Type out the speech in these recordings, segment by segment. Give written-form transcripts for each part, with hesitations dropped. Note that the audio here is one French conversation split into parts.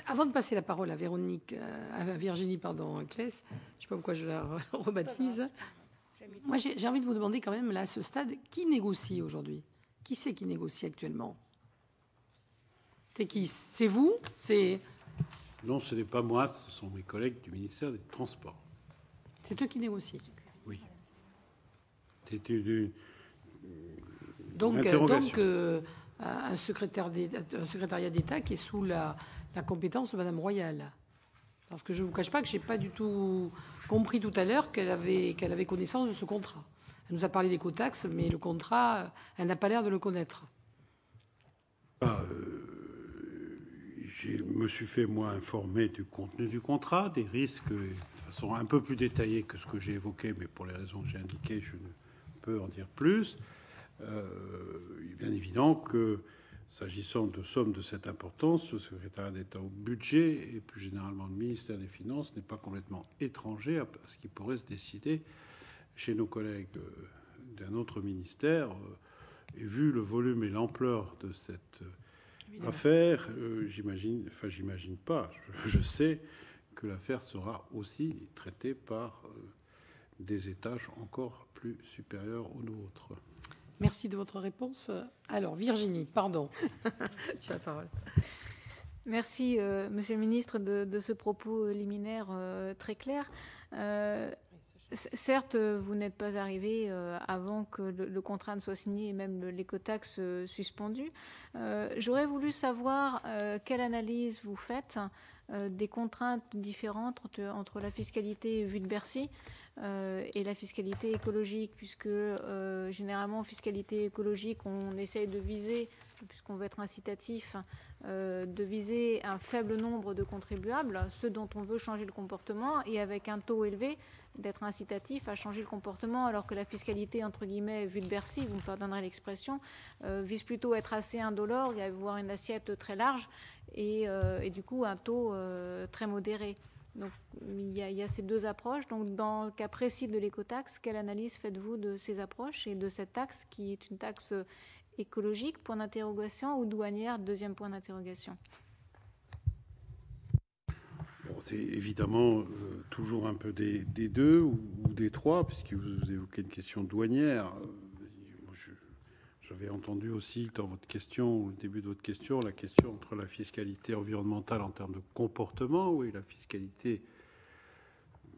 Avant de passer la parole à Virginie, Claes, je ne sais pas pourquoi je la rebaptise. Moi, j'ai envie de vous demander quand même, là, à ce stade, qui négocie aujourd'hui? Qui c'est qui négocie actuellement? C'est qui? C'est vous? Non, ce n'est pas moi, ce sont mes collègues du ministère des Transports. C'est eux qui négocient? Oui. C'est une donc interrogation. Un secrétariat d'État qui est sous la compétence de Madame Royal. Parce que je ne vous cache pas que je n'ai pas du tout compris tout à l'heure qu'elle avait connaissance de ce contrat. Elle nous a parlé d'écotaxe, mais le contrat, elle n'a pas l'air de le connaître. Je me suis fait, moi, informer du contenu du contrat, des risques, de façon un peu plus détaillée que ce que j'ai évoqué, mais pour les raisons que j'ai indiquées, je ne peux en dire plus. Il est bien évident que, s'agissant de sommes de cette importance, le secrétariat d'État au budget et plus généralement le ministère des Finances n'est pas complètement étranger à ce qui pourrait se décider chez nos collègues d'un autre ministère. Et vu le volume et l'ampleur de cette affaire, j'imagine pas, je sais que l'affaire sera aussi traitée par des étages encore plus supérieurs aux nôtres. Merci de votre réponse. Alors, Virginie, pardon. Tu as la parole. Merci, Monsieur le Ministre, de ce propos liminaire très clair. Certes, vous n'êtes pas arrivé avant que le contrat ne soit signé et même l'écotaxe suspendu. J'aurais voulu savoir quelle analyse vous faites des contraintes différentes entre la fiscalité vue de Bercy et la fiscalité écologique, puisque généralement, fiscalité écologique, on essaye de viser, puisqu'on veut être incitatif, de viser un faible nombre de contribuables, ceux dont on veut changer le comportement, et avec un taux élevé, d'être incitatif à changer le comportement, alors que la fiscalité, entre guillemets, vue de Bercy, vous me pardonnerez l'expression, vise plutôt à être assez indolore et à avoir une assiette très large et du coup un taux très modéré. Donc il y a ces deux approches. Donc dans le cas précis de l'écotaxe, quelle analyse faites-vous de ces approches et de cette taxe qui est une taxe écologique, point d'interrogation, ou douanière, deuxième point d'interrogation? Bon, c'est évidemment toujours un peu des deux ou des trois, puisque vous évoquez une question douanière. J'avais entendu aussi dans votre question, au début de votre question, la question entre la fiscalité environnementale en termes de comportement, oui, la fiscalité,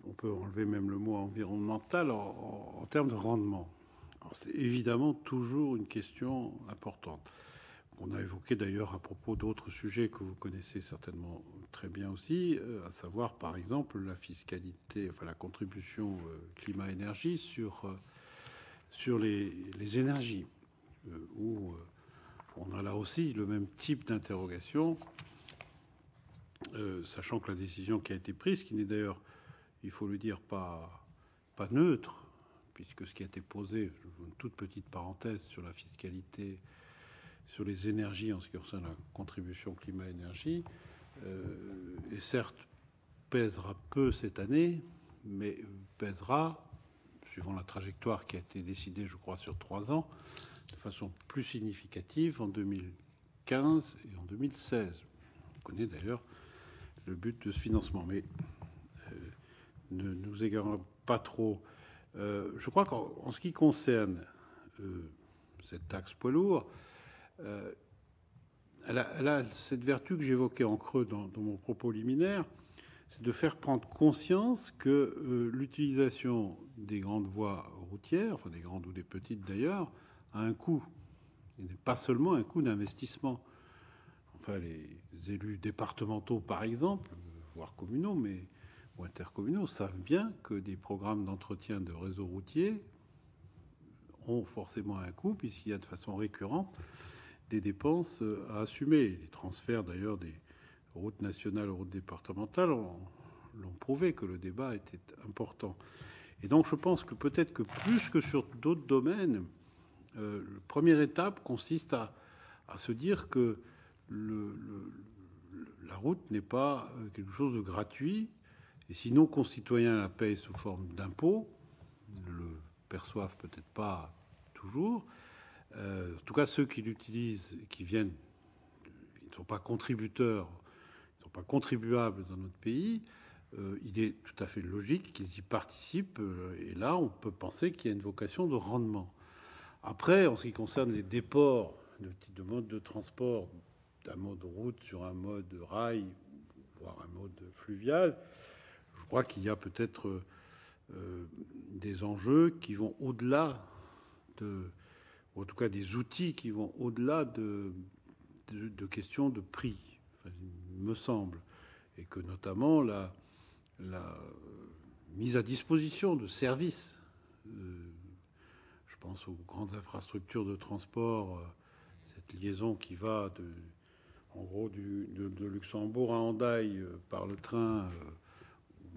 on peut enlever même le mot environnemental, en termes de rendement. C'est évidemment toujours une question importante. On a évoqué d'ailleurs à propos d'autres sujets que vous connaissez certainement très bien aussi, à savoir par exemple la fiscalité, enfin la contribution climat-énergie sur les énergies, où on a là aussi le même type d'interrogation, sachant que la décision qui a été prise, qui n'est d'ailleurs, il faut le dire, pas neutre, puisque ce qui a été posé, une toute petite parenthèse sur la fiscalité sur les énergies en ce qui concerne la contribution climat-énergie, et certes pèsera peu cette année, mais pèsera, suivant la trajectoire qui a été décidée, je crois, sur 3 ans, de façon plus significative en 2015 et en 2016. On connaît d'ailleurs le but de ce financement, mais ne nous égarons pas trop. Je crois qu'en ce qui concerne cette taxe poids lourd, elle a cette vertu que j'évoquais en creux dans mon propos liminaire, c'est de faire prendre conscience que l'utilisation des grandes voies routières, enfin des grandes ou des petites d'ailleurs, a un coût. Il n'est pas seulement un coût d'investissement. Enfin, les élus départementaux, par exemple, voire communaux, ou intercommunaux, savent bien que des programmes d'entretien de réseaux routiers ont forcément un coût, puisqu'il y a de façon récurrente des dépenses à assumer. Les transferts, d'ailleurs, des routes nationales aux routes départementales l'ont prouvé que le débat était important. Et donc, je pense que peut-être que plus que sur d'autres domaines, la première étape consiste à se dire que la route n'est pas quelque chose de gratuit. Et si nos concitoyens la payent sous forme d'impôts, ne le perçoivent peut-être pas toujours, en tout cas ceux qui l'utilisent, qui ne sont pas contributeurs, ils ne sont pas contribuables dans notre pays, il est tout à fait logique qu'ils y participent. Et là, on peut penser qu'il y a une vocation de rendement. Après, en ce qui concerne les déports de mode de transport, d'un mode route sur un mode rail, voire un mode fluvial, je crois qu'il y a peut-être des enjeux qui vont au-delà ou en tout cas des outils qui vont au-delà de questions de prix, enfin, il me semble, et que notamment la mise à disposition de services, je pense aux grandes infrastructures de transport, cette liaison qui va en gros de Luxembourg à Hendaye par le train,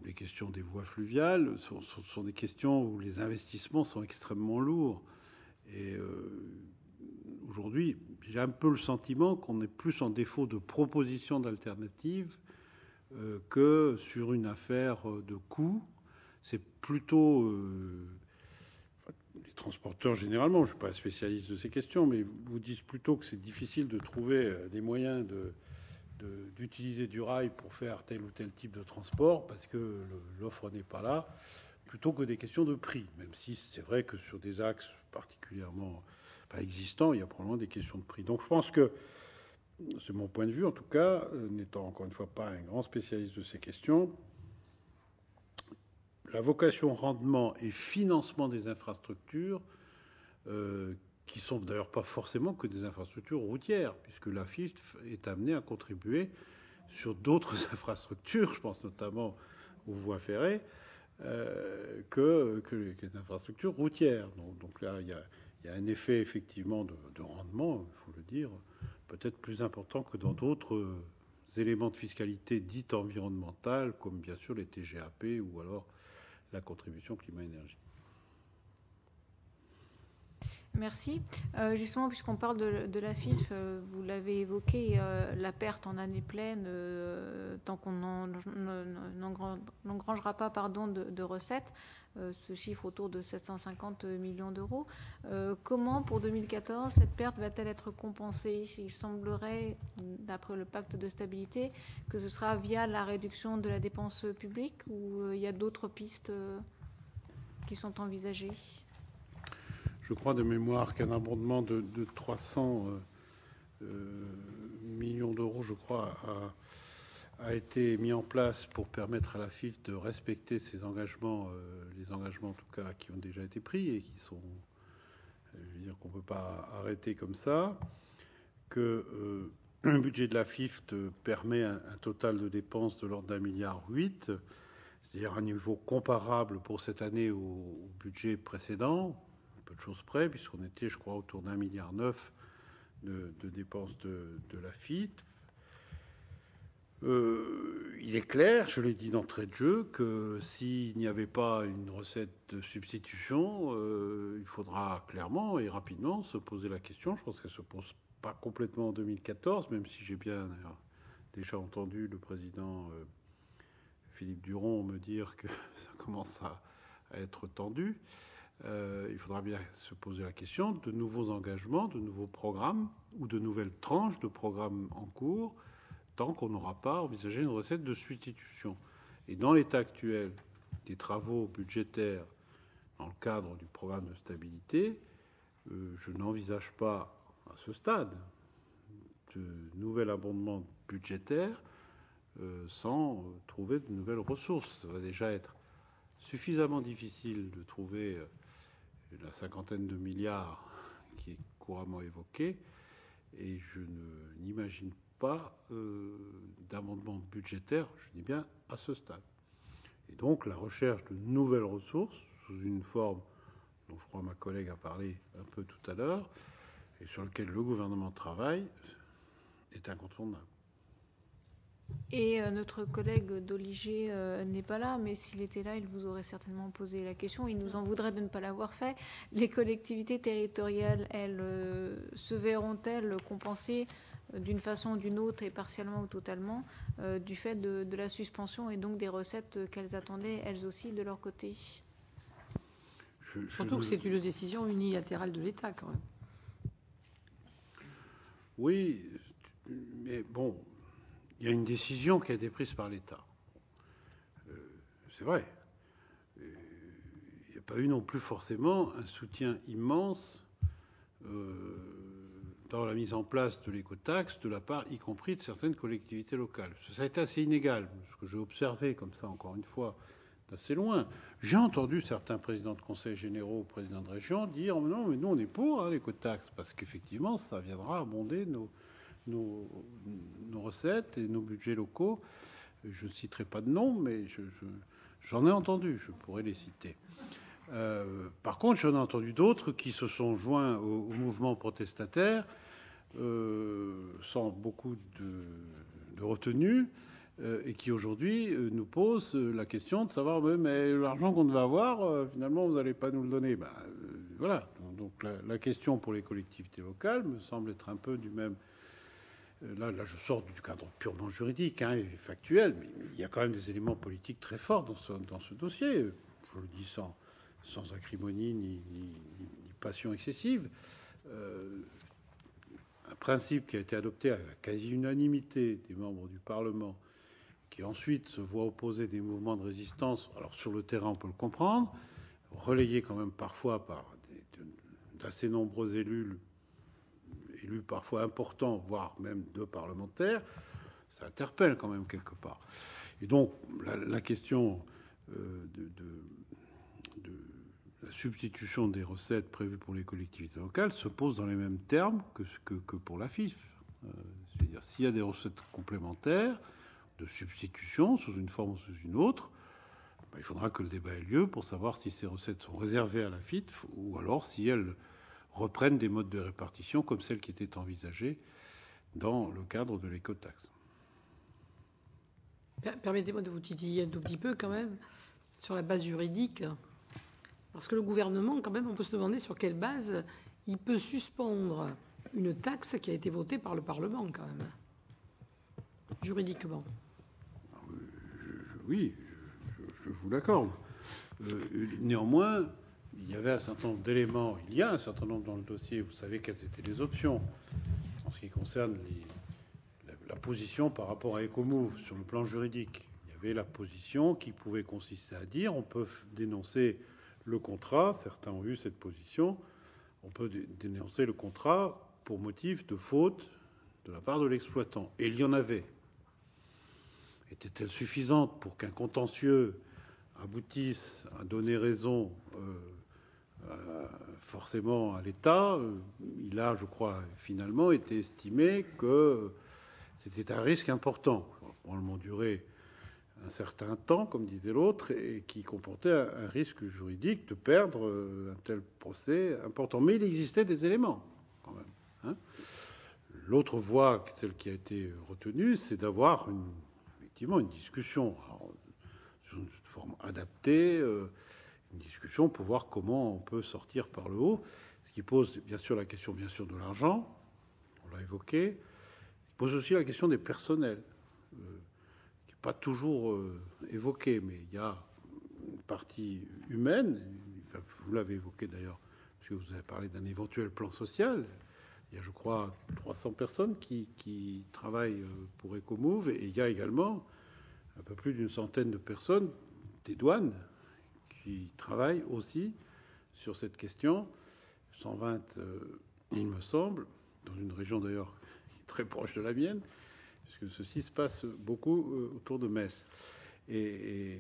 les questions des voies fluviales sont des questions où les investissements sont extrêmement lourds. Et aujourd'hui, j'ai un peu le sentiment qu'on est plus en défaut de propositions d'alternatives que sur une affaire de coût. C'est plutôt les transporteurs généralement, je ne suis pas spécialiste de ces questions, mais vous disent plutôt que c'est difficile de trouver des moyens d'utiliser du rail pour faire tel ou tel type de transport parce que l'offre n'est pas là, plutôt que des questions de prix, même si c'est vrai que sur des axes particulièrement existants, il y a probablement des questions de prix. Donc je pense que, c'est mon point de vue en tout cas, n'étant encore une fois pas un grand spécialiste de ces questions, la vocation rendement et financement des infrastructures, qui sont d'ailleurs pas forcément que des infrastructures routières, puisque la FIF est amenée à contribuer sur d'autres infrastructures, je pense notamment aux voies ferrées, que les infrastructures routières. Donc là, il y a un effet effectivement de rendement, il faut le dire, peut-être plus important que dans d'autres éléments de fiscalité dite environnementale, comme bien sûr les TGAP ou alors la contribution climat-énergie. Merci. Justement, puisqu'on parle de la FIF, vous l'avez évoqué, la perte en année pleine, tant qu'on n'engrangera pas de recettes, ce chiffre autour de 750 millions d'euros. Comment, pour 2014, cette perte va-t-elle être compensée? Il semblerait, d'après le pacte de stabilité, que ce sera via la réduction de la dépense publique, ou il y a d'autres pistes qui sont envisagées? Je crois de mémoire qu'un abondement de 300 millions d'euros, je crois, a été mis en place pour permettre à la FIF de respecter ses engagements, les engagements en tout cas qui ont déjà été pris et qui sont, je veux dire qu'on ne peut pas arrêter comme ça, que le budget de la FIF permet un total de dépenses de l'ordre d'1,8 milliard, c'est-à-dire un niveau comparable pour cette année au budget précédent, peu de choses près, puisqu'on était, je crois, autour d'1,9 milliard de dépenses de la FIF. Il est clair, je l'ai dit d'entrée de jeu, que s'il n'y avait pas une recette de substitution, il faudra clairement et rapidement se poser la question. Je pense qu'elle ne se pose pas complètement en 2014, même si j'ai bien déjà entendu le président Philippe Duron me dire que ça commence à être tendu. Il faudra bien se poser la question de nouveaux engagements, de nouveaux programmes ou de nouvelles tranches de programmes en cours, tant qu'on n'aura pas envisagé une recette de substitution. Et dans l'état actuel des travaux budgétaires dans le cadre du programme de stabilité, je n'envisage pas à ce stade de nouvel abondement budgétaire sans trouver de nouvelles ressources. Ça va déjà être suffisamment difficile de trouver la cinquantaine de milliards qui est couramment évoquée, et je n'imagine pas d'amendement budgétaire, je dis bien à ce stade. Et donc la recherche de nouvelles ressources sous une forme dont je crois ma collègue a parlé un peu tout à l'heure et sur lequel le gouvernement travaille est incontournable. Et notre collègue Doligé n'est pas là, mais s'il était là, il vous aurait certainement posé la question. Il nous en voudrait de ne pas l'avoir fait. Les collectivités territoriales, elles, se verront-elles compensées d'une façon ou d'une autre, et partiellement ou totalement, du fait de la suspension et donc des recettes qu'elles attendaient, elles aussi, de leur côté? Surtout que c'est une décision unilatérale de l'État, quand même. Oui, mais bon... il y a une décision qui a été prise par l'État. C'est vrai. Il n'y a pas eu non plus forcément un soutien immense dans la mise en place de l'écotaxe de la part, y compris de certaines collectivités locales. Ça a été assez inégal, ce que j'ai observé comme ça, encore une fois, d'assez loin. J'ai entendu certains présidents de conseils généraux, présidents de région dire « Non, mais nous, on est pour l'écotaxe, parce qu'effectivement, ça viendra abonder nos recettes et nos budgets locaux. » Je ne citerai pas de nom, mais j'en ai entendu, je pourrais les citer. Par contre, j'en ai entendu d'autres qui se sont joints au mouvement protestataire sans beaucoup de retenue et qui aujourd'hui nous posent la question de savoir mais l'argent qu'on devait avoir, finalement, vous n'allez pas nous le donner. Voilà. Donc la question pour les collectivités locales me semble être un peu du même. Là, je sors du cadre purement juridique et factuel, mais il y a quand même des éléments politiques très forts dans ce dossier. Je le dis sans acrimonie ni passion excessive. Un principe qui a été adopté à la quasi-unanimité des membres du Parlement, qui ensuite se voit opposer des mouvements de résistance. Alors sur le terrain, on peut le comprendre, relayé quand même parfois par d'assez nombreux élus parfois importants, voire même de parlementaires, ça interpelle quand même quelque part. Et donc la question de la substitution des recettes prévues pour les collectivités locales se pose dans les mêmes termes que pour la FIF. C'est-à-dire s'il y a des recettes complémentaires de substitution sous une forme ou sous une autre, il faudra que le débat ait lieu pour savoir si ces recettes sont réservées à la FIF ou alors si elles reprennent des modes de répartition comme celles qui étaient envisagées dans le cadre de l'écotaxe. Permettez-moi de vous titiller un tout petit peu quand même sur la base juridique. Parce que le gouvernement, quand même, on peut se demander sur quelle base il peut suspendre une taxe qui a été votée par le Parlement, quand même, juridiquement. Oui, je vous l'accorde. Néanmoins, il y avait un certain nombre d'éléments. Il y a un certain nombre dans le dossier. Vous savez quelles étaient les options en ce qui concerne la position par rapport à Ecomove sur le plan juridique. Il y avait la position qui pouvait consister à dire on peut dénoncer le contrat, certains ont eu cette position, on peut dénoncer le contrat pour motif de faute de la part de l'exploitant. Et il y en avait. Était-elle suffisante pour qu'un contentieux aboutisse à donner raison forcément à l'État? Il a, je crois, finalement été estimé que c'était un risque important, probablement duré un certain temps, comme disait l'autre, et qui comportait un risque juridique de perdre un tel procès important. Mais il existait des éléments, quand même. L'autre voie, celle qui a été retenue, c'est d'avoir effectivement une discussion sous une forme adaptée, une discussion pour voir comment on peut sortir par le haut, ce qui pose bien sûr la question de l'argent, on l'a évoqué, ce qui pose aussi la question des personnels, pas toujours évoqué, mais il y a une partie humaine, enfin, vous l'avez évoqué d'ailleurs, parce que vous avez parlé d'un éventuel plan social. Il y a, je crois, 300 personnes qui travaillent pour Ecomove, et il y a également un peu plus d'une centaine de personnes des douanes qui travaillent aussi sur cette question. 120, il me semble, dans une région d'ailleurs très proche de la mienne, puisque ceci se passe beaucoup autour de Metz. Et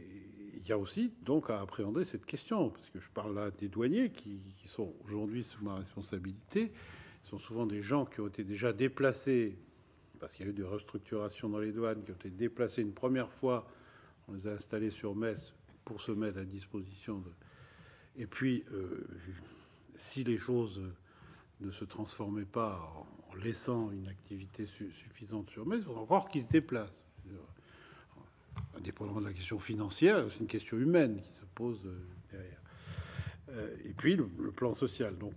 il y a aussi donc à appréhender cette question, parce que je parle là des douaniers qui sont aujourd'hui sous ma responsabilité. Ce sont souvent des gens qui ont été déjà déplacés, parce qu'il y a eu des restructurations dans les douanes, qui ont été déplacés une première fois. On les a installés sur Metz pour se mettre à disposition. Et puis, si les choses ne se transformaient pas en laissant une activité suffisante sur Metz, il faudra encore qu'ils se déplacent. Indépendamment de la question financière, c'est une question humaine qui se pose derrière. Et puis le plan social. Donc,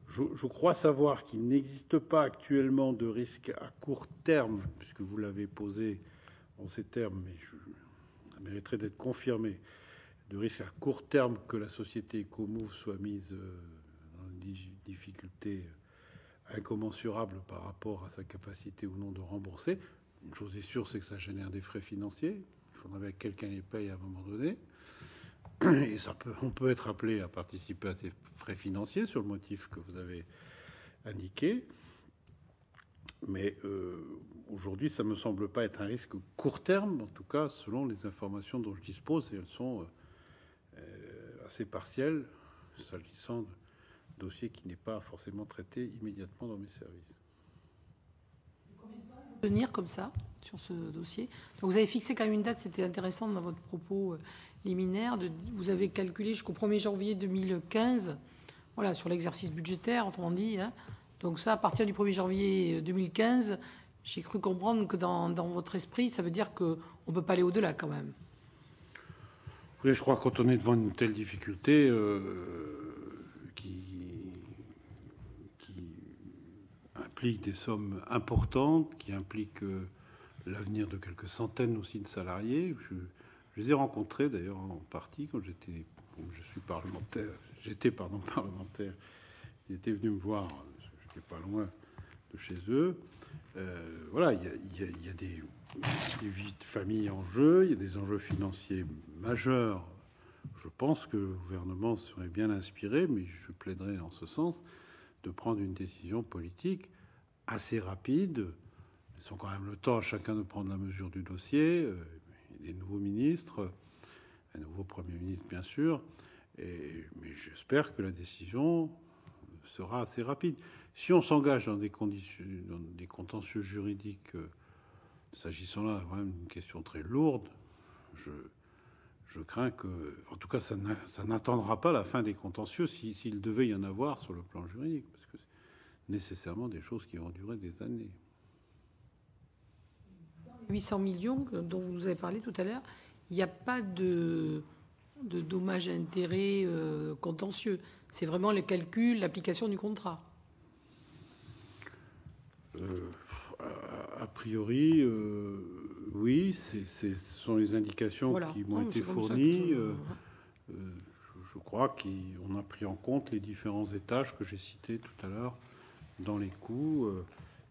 je crois savoir qu'il n'existe pas actuellement de risque à court terme, puisque vous l'avez posé en ces termes, mais ça mériterait d'être confirmé, de risque à court terme que la société Ecomove soit mise dans une difficulté incommensurable par rapport à sa capacité ou non de rembourser. Une chose est sûre, c'est que ça génère des frais financiers. Il faudrait bien que quelqu'un les paye à un moment donné. Et on peut être appelé à participer à ces frais financiers sur le motif que vous avez indiqué. Mais aujourd'hui, ça ne me semble pas être un risque court terme, en tout cas selon les informations dont je dispose, et elles sont assez partielles, s'agissant de dossier qui n'est pas forcément traité immédiatement dans mes services. Tenir comme ça sur ce dossier. Donc vous avez fixé quand même une date, c'était intéressant dans votre propos liminaire. Vous avez calculé jusqu'au 1er janvier 2015, voilà, sur l'exercice budgétaire, autrement dit. Hein. Donc ça, à partir du 1er janvier 2015, j'ai cru comprendre que dans votre esprit, ça veut dire qu'on ne peut pas aller au-delà quand même. Oui, je crois que quand on est devant une telle difficulté qui implique des sommes importantes, qui implique l'avenir de quelques centaines aussi de salariés. Je les ai rencontrés d'ailleurs en partie quand j'étais parlementaire. Ils étaient venus me voir, j'étais pas loin de chez eux. Voilà, il y a des vies de famille en jeu, il y a des enjeux financiers majeurs. Je pense que le gouvernement serait bien inspiré, mais je plaiderais en ce sens, de prendre une décision politique assez rapide. Ils ont quand même le temps à chacun de prendre la mesure du dossier. Il y a des nouveaux ministres, un nouveau Premier ministre bien sûr, mais j'espère que la décision sera assez rapide. Si on s'engage dans des contentieux juridiques, s'agissant là vraiment d'une question très lourde, je crains que, en tout cas, ça n'attendra pas la fin des contentieux s'il devait y en avoir sur le plan juridique, parce que c'est nécessairement des choses qui vont durer des années. 800 millions dont vous nous avez parlé tout à l'heure, il n'y a pas de dommages à intérêts contentieux. C'est vraiment le calcul, l'application du contrat. A priori, oui, ce sont les indications qui m'ont été fournies. Je crois qu'on a pris en compte les différents étages que j'ai cités tout à l'heure dans les coûts.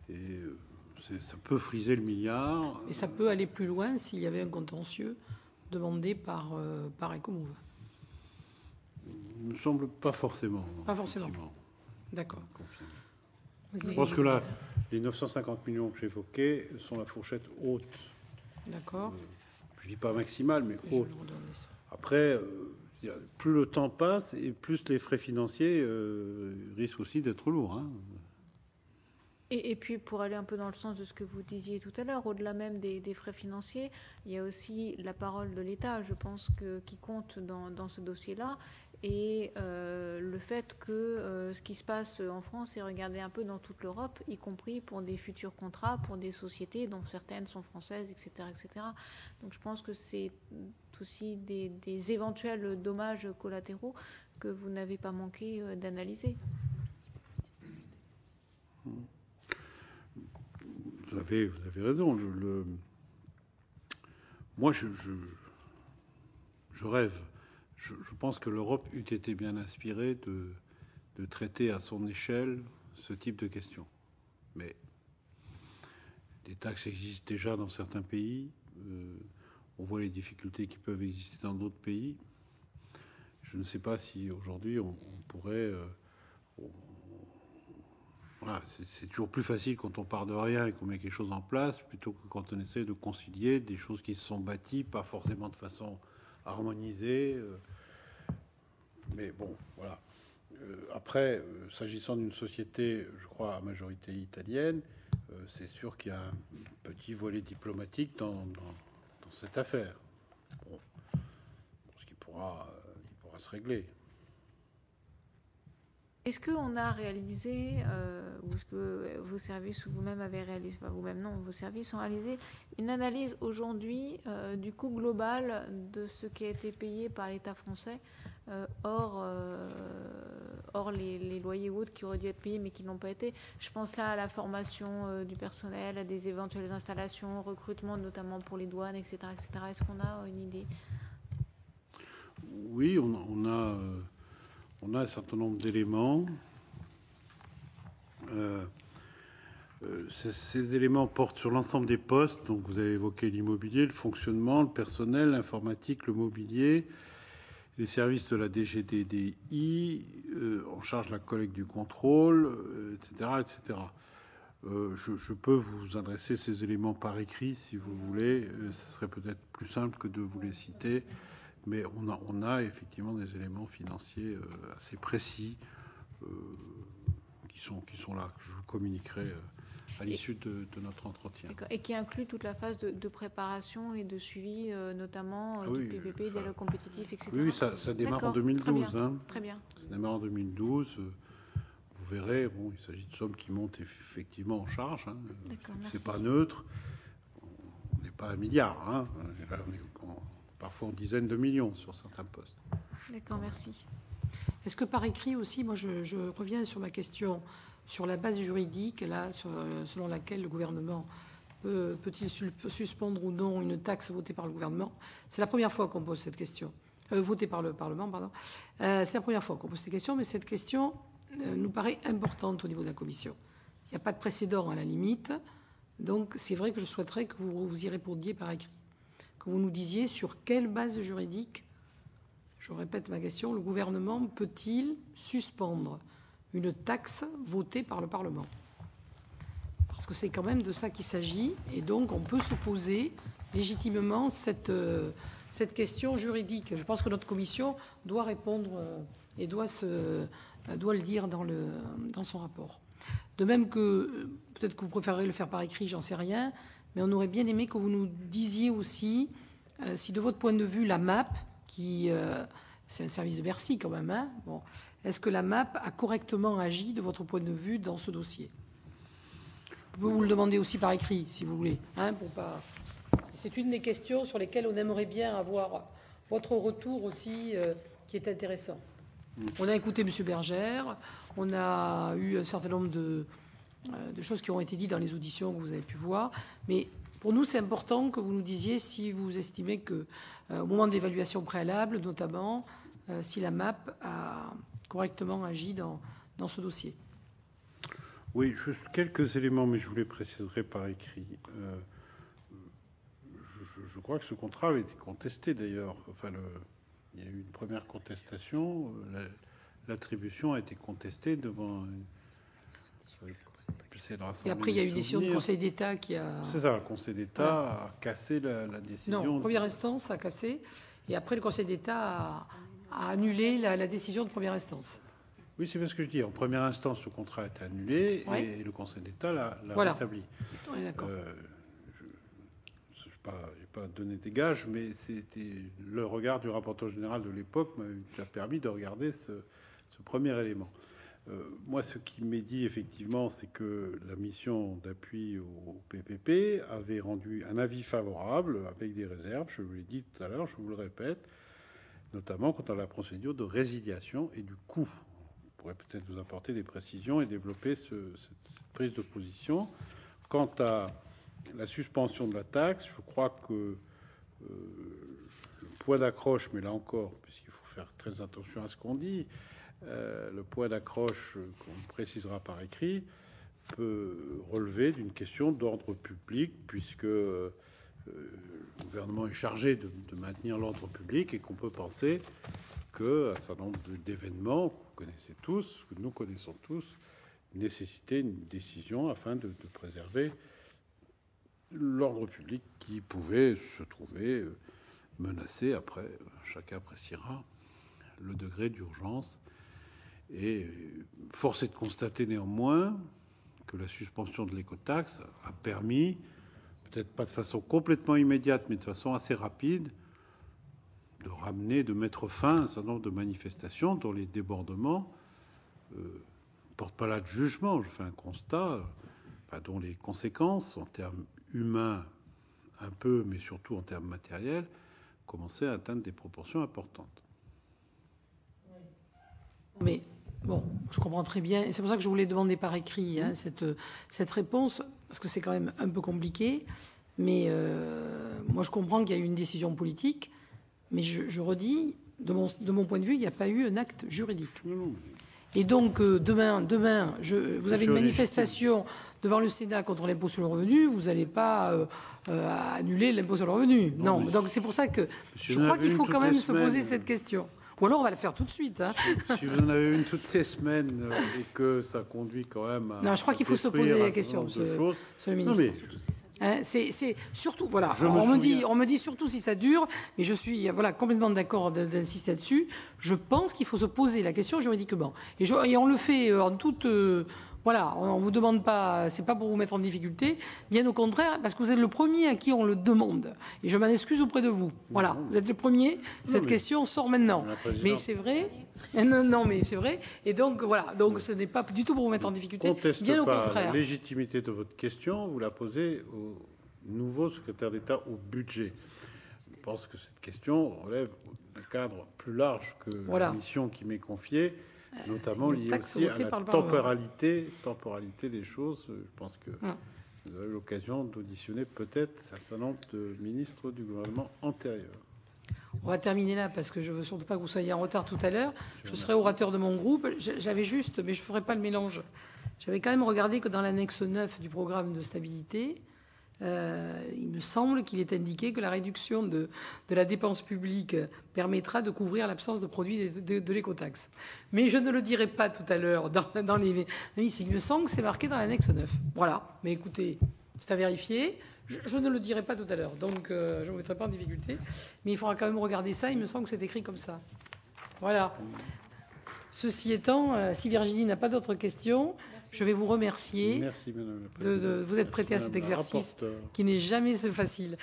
Et ça peut friser le milliard. Et ça peut aller plus loin s'il y avait un contentieux demandé par Ecomove. Il ne me semble pas forcément. Pas forcément. D'accord. Je pense que là, les 950 millions que j'évoquais sont la fourchette haute. D'accord. Je ne dis pas maximale, mais haute. Après, plus le temps passe et plus les frais financiers risquent aussi d'être lourds. Hein. Et puis, pour aller un peu dans le sens de ce que vous disiez tout à l'heure, au-delà même des frais financiers, il y a aussi la parole de l'État, je pense, qui compte dans ce dossier-là. Et le fait que ce qui se passe en France est regardé un peu dans toute l'Europe, y compris pour des futurs contrats, pour des sociétés dont certaines sont françaises, etc. etc. Donc je pense que c'est aussi des éventuels dommages collatéraux que vous n'avez pas manqué d'analyser. Vous avez raison. Moi, je rêve. Je pense que l'Europe eût été bien inspirée de traiter à son échelle ce type de questions. Mais des taxes existent déjà dans certains pays. On voit les difficultés qui peuvent exister dans d'autres pays. Je ne sais pas si aujourd'hui on pourrait... Voilà, c'est toujours plus facile quand on part de rien et qu'on met quelque chose en place, plutôt que quand on essaie de concilier des choses qui se sont bâties, pas forcément de façon harmonisée. Mais bon, voilà. Après, s'agissant d'une société, je crois, à majorité italienne, c'est sûr qu'il y a un petit volet diplomatique dans cette affaire. Bon, ce qui pourra se régler. Est-ce qu'on a réalisé, ou est-ce que vos services ou vous-même avez réalisé, enfin vous-même non, vos services ont réalisé une analyse aujourd'hui du coût global de ce qui a été payé par l'État français, hors les loyers ou autres qui auraient dû être payés mais qui n'ont pas été. Je pense là à la formation du personnel, à des éventuelles installations, recrutement notamment pour les douanes, etc. etc. Est-ce qu'on a une idée? Oui, on a un certain nombre d'éléments. Ces éléments portent sur l'ensemble des postes. Donc, vous avez évoqué l'immobilier, le fonctionnement, le personnel, l'informatique, le mobilier, les services de la DGDDI, en charge de la collecte du contrôle, etc., etc. Je peux vous adresser ces éléments par écrit, si vous voulez. Ce serait peut-être plus simple que de vous les citer. Mais on a effectivement des éléments financiers assez précis qui sont là, que je vous communiquerai à l'issue de notre entretien. Et qui inclut toute la phase de préparation et de suivi, notamment du PPP, dialogue compétitif, etc. Oui, ça démarre en 2012. Très bien. Ça démarre en 2012. Vous verrez, bon, il s'agit de sommes qui montent effectivement en charge. C'est pas neutre. On n'est pas à milliard. Là, on est parfois en dizaines de millions sur certains postes. D'accord, merci. Est-ce que par écrit aussi, moi je reviens sur ma question sur la base juridique, là, selon laquelle le gouvernement peut-il suspendre ou non une taxe votée par le gouvernement? C'est la première fois qu'on pose cette question. Votée par le Parlement, pardon. C'est la première fois qu'on pose cette question, mais cette question nous paraît importante au niveau de la Commission. Il n'y a pas de précédent à la limite, donc c'est vrai que je souhaiterais que vous y répondiez par écrit, que vous nous disiez sur quelle base juridique, je répète ma question, le gouvernement peut-il suspendre une taxe votée par le Parlement? Parce que c'est quand même de ça qu'il s'agit, et donc on peut se poser légitimement cette question juridique. Je pense que notre commission doit répondre et doit le dire dans son rapport. De même que, peut-être que vous préférez le faire par écrit, j'en sais rien, mais on aurait bien aimé que vous nous disiez aussi si de votre point de vue la MAP, qui c'est un service de Bercy quand même, bon, est-ce que la MAP a correctement agi de votre point de vue dans ce dossier? Vous pouvez vous le demander aussi par écrit, si vous voulez. Pour pas... C'est une des questions sur lesquelles on aimerait bien avoir votre retour aussi, qui est intéressant. On a écouté M. Bergère, on a eu un certain nombre de choses qui ont été dites dans les auditions que vous avez pu voir, mais pour nous, c'est important que vous nous disiez si vous estimez que, au moment de l'évaluation préalable, notamment, si la MAP a correctement agi dans ce dossier. Oui, juste quelques éléments, mais je vous les préciserai par écrit. Je crois que ce contrat avait été contesté d'ailleurs. Enfin, il y a eu une première contestation. L'attribution a été contestée devant. Et après, il y a eu une décision du Conseil d'État qui a. C'est ça, le Conseil d'État a cassé la décision. Non, première instance a cassé, et après le Conseil d'État a annulé la décision de première instance. Oui, c'est bien ce que je dis. En première instance, le contrat a été annulé et le Conseil d'État l'a rétabli. On est d'accord. Je n'ai pas donné des gages, mais c'était le regard du rapporteur général de l'époque m'a permis de regarder ce premier élément. Moi, ce qui m'est dit effectivement, c'est que la mission d'appui au PPP avait rendu un avis favorable avec des réserves. Je vous l'ai dit tout à l'heure, je vous le répète, notamment quant à la procédure de résiliation et du coût. On pourrait peut-être vous apporter des précisions et développer cette prise de position. Quant à la suspension de la taxe, je crois que le point d'accroche, mais là encore, puisqu'il faut faire très attention à ce qu'on dit, le point d'accroche qu'on précisera par écrit peut relever d'une question d'ordre public, puisque le gouvernement est chargé de maintenir l'ordre public et qu'on peut penser qu'un certain nombre d'événements que vous connaissez tous, que nous connaissons tous, nécessitaient une décision afin de préserver l'ordre public qui pouvait se trouver menacé. Après, chacun appréciera le degré d'urgence. Et force est de constater néanmoins que la suspension de l'écotaxe a permis, peut-être pas de façon complètement immédiate, mais de façon assez rapide, de ramener, de mettre fin à un certain nombre de manifestations dont les débordements ne portent pas là de jugement. Je fais un constat, dont les conséquences en termes humains un peu, mais surtout en termes matériels, commençaient à atteindre des proportions importantes. Mais bon, je comprends très bien, et c'est pour ça que je voulais demander par écrit cette réponse, parce que c'est quand même un peu compliqué, mais moi je comprends qu'il y a eu une décision politique, mais je redis, de mon point de vue, il n'y a pas eu un acte juridique. Et donc, demain, vous avez une Monsieur manifestation devant le Sénat contre l'impôt sur le revenu, vous n'allez pas annuler l'impôt sur le revenu. Non, donc c'est pour ça que je crois qu'il faut quand même se poser cette question. Ou alors on va le faire tout de suite. Hein. Si vous en avez une toutes les semaines et que ça conduit quand même à... Non, je crois qu'il faut se poser la question, monsieur le ministre. Non, mais... c'est surtout, voilà, on me dit surtout si ça dure, mais je suis complètement d'accord d'insister là-dessus. Je pense qu'il faut se poser la question juridiquement. Et on le fait en toute... on ne vous demande pas, c'est pas pour vous mettre en difficulté, bien au contraire, parce que vous êtes le premier à qui on le demande. Et je m'en excuse auprès de vous. Voilà, vous êtes le premier, cette question sort maintenant. Mais c'est vrai. Non, mais c'est vrai. Et donc, voilà, donc ce n'est pas du tout pour vous mettre en difficulté, bien au contraire. La légitimité de votre question, vous la posez au nouveau secrétaire d'État au budget. Je pense que cette question relève d'un cadre plus large que la mission qui m'est confiée. Notamment lié aussi à la temporalité des choses. Je pense que vous avez l'occasion d'auditionner peut-être un certain nombre de ministres du gouvernement antérieur. On va terminer là parce que je ne veux surtout pas que vous soyez en retard tout à l'heure. Je serai orateur de mon groupe. J'avais juste, mais je ne ferai pas le mélange. J'avais quand même regardé que dans l'annexe 9 du programme de stabilité, il me semble qu'il est indiqué que la réduction de la dépense publique permettra de couvrir l'absence de produits de l'écotaxe. Mais je ne le dirai pas tout à l'heure dans les... Il me semble que c'est marqué dans l'annexe 9. Voilà. Mais écoutez, c'est à vérifier. Je ne le dirai pas tout à l'heure. Donc, je ne vous mettrai pas en difficulté. Mais il faudra quand même regarder ça. Il me semble que c'est écrit comme ça. Voilà. Ceci étant, si Virginie n'a pas d'autres questions... Je vais vous remercier. Merci, Madame la Présidente. Vous être prêté à cet exercice qui n'est jamais facile.